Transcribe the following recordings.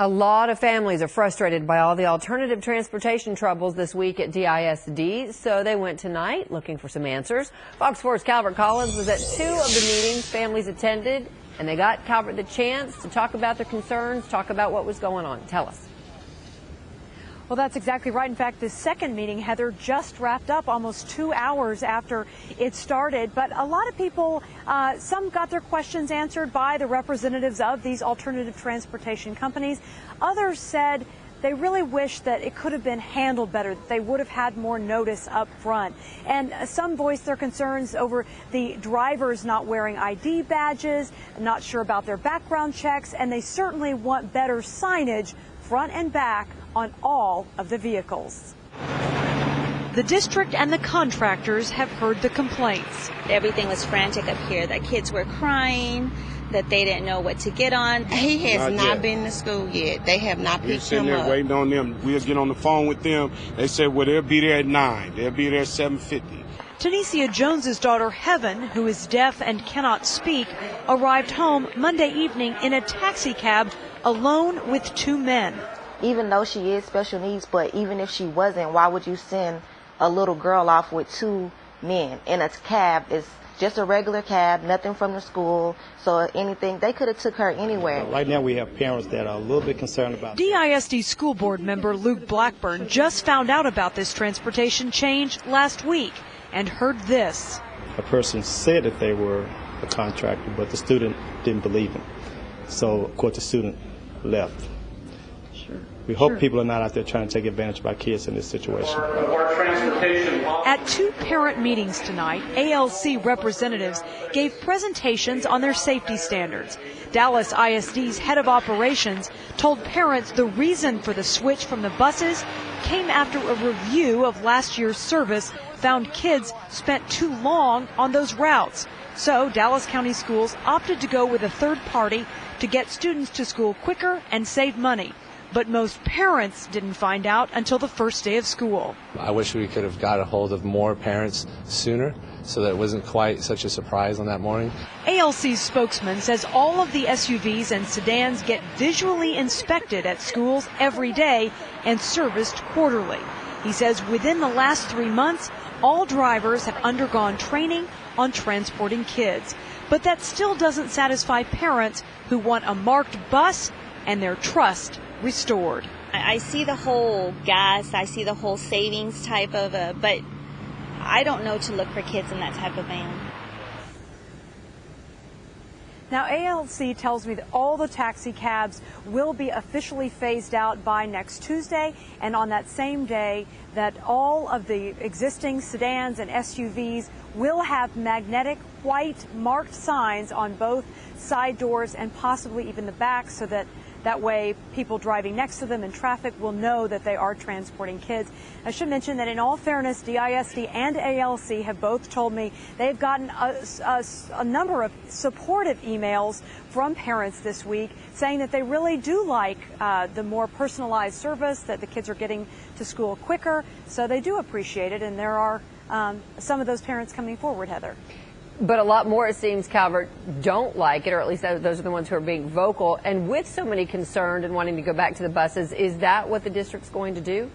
A lot of families are frustrated by all the alternative transportation troubles this week at DISD, so they went tonight looking for some answers. Fox 4's Calvert Collins was at 2 of the meetings families attended, and they got Calvert the chance to talk about their concerns, talk about what was going on. Tell us. Well, that's exactly right. In fact, the second meeting, Heather, just wrapped up almost 2 hours after it started. But a lot of people, some got their questions answered by the representatives of these alternative transportation companies. Others said they really wish that it could have been handled better, that they would have had more notice up front. And some voiced their concerns over the drivers not wearing ID badges, not sure about their background checks, and they certainly want better signage front and back on all of the vehicles. The district and the contractors have heard the complaints. Everything was frantic up here. The kids were crying, that they didn't know what to get on. He has not been to school yet. They have not picked him up. We're sitting there waiting on them. We'll get on the phone with them. They said, well, they'll be there at 9. They'll be there at 7:50. Tanisha Jones's daughter, Heaven, who is deaf and cannot speak, arrived home Monday evening in a taxi cab alone with 2 men. Even though she is special needs, but even if she wasn't, why would you send a little girl off with 2 men in a cab? It's just a regular cab, nothing from the school. So anything, they could have took her anywhere. Right now we have parents that are a little bit concerned about DISD school board member Luke Blackburn just found out about this transportation change last week and heard this. A person said that they were a contractor, but the student didn't believe him. So, of course, the student left. We hope people are not out there trying to take advantage of our kids in this situation. At 2 parent meetings tonight, ALC representatives gave presentations on their safety standards. Dallas ISD's head of operations told parents the reason for the switch from the buses came after a review of last year's service found kids spent too long on those routes. So Dallas County Schools opted to go with a third party to get students to school quicker and save money. But most parents didn't find out until the first day of school. I wish we could have got a hold of more parents sooner so that it wasn't quite such a surprise on that morning. ALC's spokesman says all of the SUVs and sedans get visually inspected at schools every day and serviced quarterly. He says within the last 3 months, all drivers have undergone training on transporting kids. But that still doesn't satisfy parents who want a marked bus and their trust restored. I see the whole gas, I see the whole savings type of but I don't know to look for kids in that type of van. Now, ALC tells me that all the taxi cabs will be officially phased out by next Tuesday, and on that same day that all of the existing sedans and SUVs will have magnetic white marked signs on both side doors and possibly even the back, so that way people driving next to them in traffic will know that they are transporting kids. I should mention that in all fairness, DISD and ALC have both told me they've gotten a number of supportive emails from parents this week saying that they really do like the more personalized service, that the kids are getting to school quicker. So they do appreciate it, and there are some of those parents coming forward, Heather. But a lot more, it seems, Calvert, don't like it, or at least those are the ones who are being vocal. And with so many concerned and wanting to go back to the buses, is that what the district's going to do?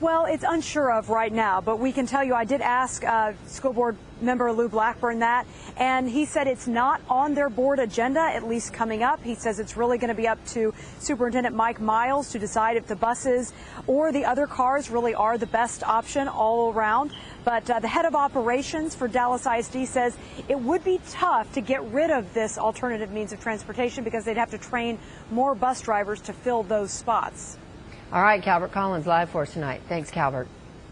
Well, it's unsure of right now, but we can tell you I did ask school board member Lou Blackburn that, and he said it's not on their board agenda, at least coming up. He says it's really going to be up to Superintendent Mike Miles to decide if the buses or the other cars really are the best option all around. But the head of operations for Dallas ISD says it would be tough to get rid of this alternative means of transportation because they'd have to train more bus drivers to fill those spots. All right, Calvert Collins live for us tonight. Thanks, Calvert.